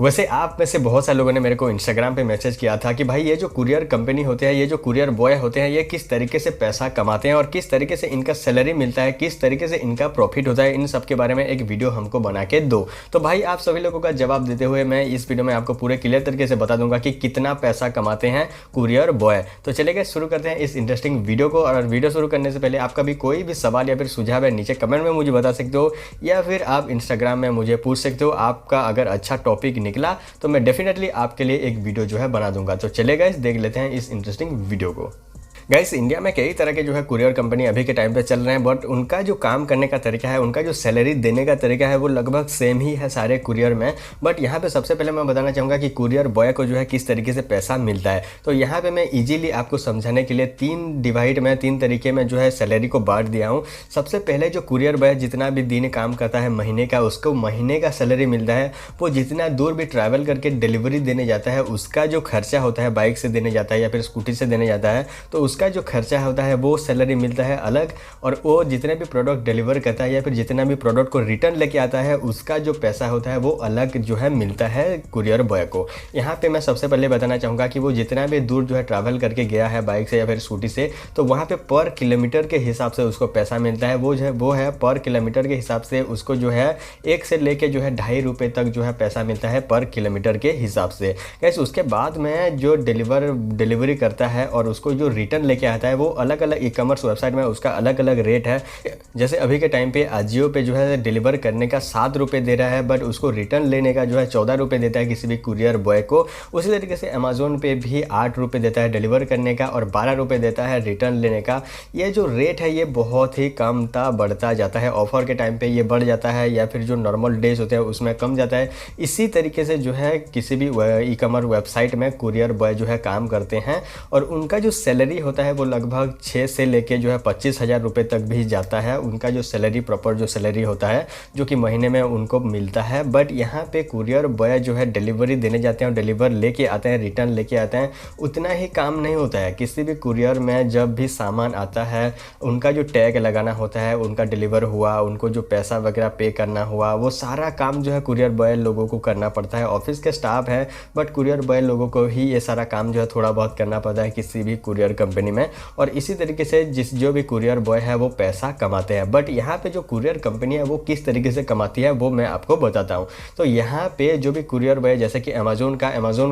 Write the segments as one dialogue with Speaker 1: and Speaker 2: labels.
Speaker 1: वैसे आप में से बहुत सारे लोगों ने मेरे को इंस्टाग्राम पे मैसेज किया था कि भाई ये जो कुरियर कंपनी होते हैं, ये जो कुरियर बॉय होते हैं, ये किस तरीके से पैसा कमाते हैं और किस तरीके से इनका सैलरी मिलता है, किस तरीके से इनका प्रॉफिट होता है, इन सब के बारे में एक वीडियो हमको बना के दो। तो भाई आप सभी लोगों का जवाब देते हुए मैं इस वीडियो में आपको पूरे क्लियर तरीके से बता दूंगा कि कितना पैसा कमाते हैं कुरियर बॉय। तो चलिए शुरू करते हैं इस इंटरेस्टिंग वीडियो को। और वीडियो शुरू करने से पहले आपका भी कोई भी सवाल या फिर सुझाव है नीचे कमेंट में मुझे बता सकते हो, या फिर आप इंस्टाग्राम में मुझे पूछ सकते हो। आपका अगर अच्छा टॉपिक निकला तो मैं डेफिनेटली आपके लिए एक वीडियो जो है बना दूंगा। तो चलिए गाइस देख लेते हैं इस इंटरेस्टिंग वीडियो को। गाइस इंडिया में कई तरह के जो है कुरियर कंपनी अभी के टाइम पे चल रहे हैं, बट उनका जो काम करने का तरीका है, उनका जो सैलरी देने का तरीका है वो लगभग सेम ही है सारे कुरियर में। बट यहाँ पे सबसे पहले मैं बताना चाहूँगा कि कुरियर बॉय को जो है किस तरीके से पैसा मिलता है। तो यहाँ पे मैं इजीली आपको समझाने के लिए तीन तरीके में जो है सैलरी को बांट दिया हूँ। सबसे पहले जो कुरियर बॉय जितना भी दिन काम करता है महीने का, उसको महीने का सैलरी मिलता है। वो जितना दूर भी ट्रैवल करके डिलीवरी देने जाता है, उसका जो खर्चा होता है, बाइक से देने जाता है या फिर स्कूटी से देने जाता है, तो उसका जो खर्चा होता है वो सैलरी मिलता है अलग। और वो जितने भी प्रोडक्ट डिलीवर करता है या फिर जितना भी प्रोडक्ट को रिटर्न लेके आता है, उसका जो पैसा होता है वो अलग जो है मिलता है कुरियर बॉय को। यहाँ पे मैं सबसे पहले बताना चाहूँगा कि वो जितना भी दूर जो है ट्रैवल करके गया है बाइक से या फिर स्कूटी से, तो वहाँ पे पर किलोमीटर के हिसाब से उसको पैसा मिलता है। वो है पर किलोमीटर के हिसाब से उसको जो है 1 से लेके जो है ₹2.5 तक जो है पैसा मिलता है पर किलोमीटर के हिसाब से। कैसे उसके बाद में जो डिलीवरी करता है और उसको जो रिटर्न लेके आता है वो अलग अलग ई-कॉमर्स वेबसाइट में उसका अलग अलग रेट है। जैसे अभी के टाइम पे अजियो पे जो है डिलीवर करने का ₹7 दे रहा है, बट उसको रिटर्न लेने का जो है ₹14 देता है किसी भी कुरियर बॉय को। उसी तरीके से अमेजोन पे भी ₹8 देता है डिलीवर करने का और ₹12 देता है रिटर्न लेने का। ये जो रेट है ये बहुत ही कमता बढ़ता जाता है। ऑफर के टाइम पे ये बढ़ जाता है या फिर जो नॉर्मल डेज होते हैं उसमें कम जाता है। इसी तरीके से जो है किसी भी ई-कॉमर्स वेबसाइट में कुरियर बॉय जो है काम करते हैं और उनका जो सैलरी होता है वो लगभग 6 से लेके जो है ₹25,000 तक भी जाता है। उनका जो सैलरी प्रॉपर जो सैलरी होता है जो कि महीने में उनको मिलता है। बट यहाँ पे कुरियर बॉय जो है डिलीवरी देने जाते हैं और डिलीवर लेके आते हैं, रिटर्न लेके आते हैं, उतना ही काम नहीं होता है। किसी भी कुरियर में जब भी सामान आता है उनका जो टैग लगाना होता है, उनका डिलीवर हुआ, उनको जो पैसा वगैरह पे करना हुआ, वो सारा काम जो है कुरियर बॉय लोगों को करना पड़ता है। ऑफिस के स्टाफ है बट कुरियर बॉय लोगों को ही ये सारा काम जो है थोड़ा बहुत करना पड़ता है किसी भी कुरियर कंपनी में। और इसी तरीके से जो भी कुरियर बॉय है वो पैसा कमाते हैं। बट यहाँ पे जो कुरियर कंपनी है वो किस तरीके से कमाती है वो मैं आपको बताता हूँ। तो यहाँ पे जो भी कुरियर बॉय जैसे कि अमेजोन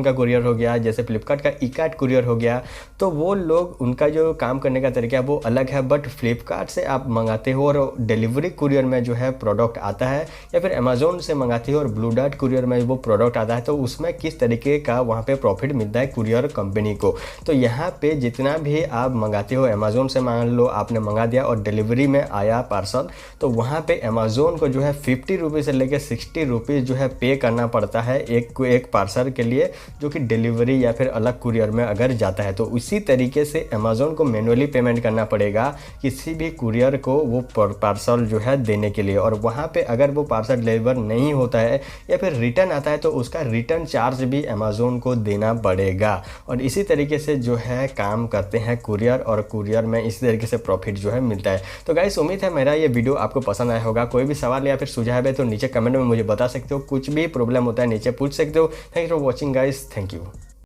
Speaker 1: का कुरियर हो गया, जैसे फ्लिपकार्ट का ई-कार्ट कुरियर हो गया, तो वो लोग उनका जो काम करने का तरीका है वो अलग है। बट फ्लिपकार्ट से आप मंगाते हो और डिलीवरी कुरियर में जो है प्रोडक्ट आता है, या फिर अमेजोन से मंगाते हो और ब्लू डार्ट कुरियर में वो प्रोडक्ट आता है, तो उसमें किस तरीके का वहाँ पे प्रॉफिट मिलता है कुरियर कंपनी को। तो यहाँ पे जितना भी आप मंगाते हो, अमेजोन से मान लो आपने मंगा दिया और डिलीवरी में आया पार्सल, तो वहाँ पे अमेजोन को जो है ₹50 से लेकर ₹60 जो है पे करना पड़ता है एक पार्सल के लिए, जो कि डिलीवरी या फिर अलग कुरियर में अगर जाता है। तो उसी तरीके से अमेजोन को मैनुअली पेमेंट करना पड़ेगा किसी भी कुरियर को वो पार्सल जो है देने के लिए। और वहाँ पे अगर वो पार्सल डिलीवर नहीं होता है या फिर रिटर्न आता है तो उसका रिटर्न चार्ज भी अमेजोन को देना पड़ेगा। और इसी तरीके से जो है काम करते हैं कुरियर, और कुरियर में इसी तरीके से प्रॉफिट जो है मिलता है। तो गाइस उम्मीद है मेरा ये वीडियो आपको पसंद आया होगा। कोई भी सवाल या फिर सुझाव है तो नीचे कमेंट में मुझे बता सकते हो। कुछ भी प्रॉब्लम होता है नीचे पूछ सकते हो। Thank you for watching guys, thank you.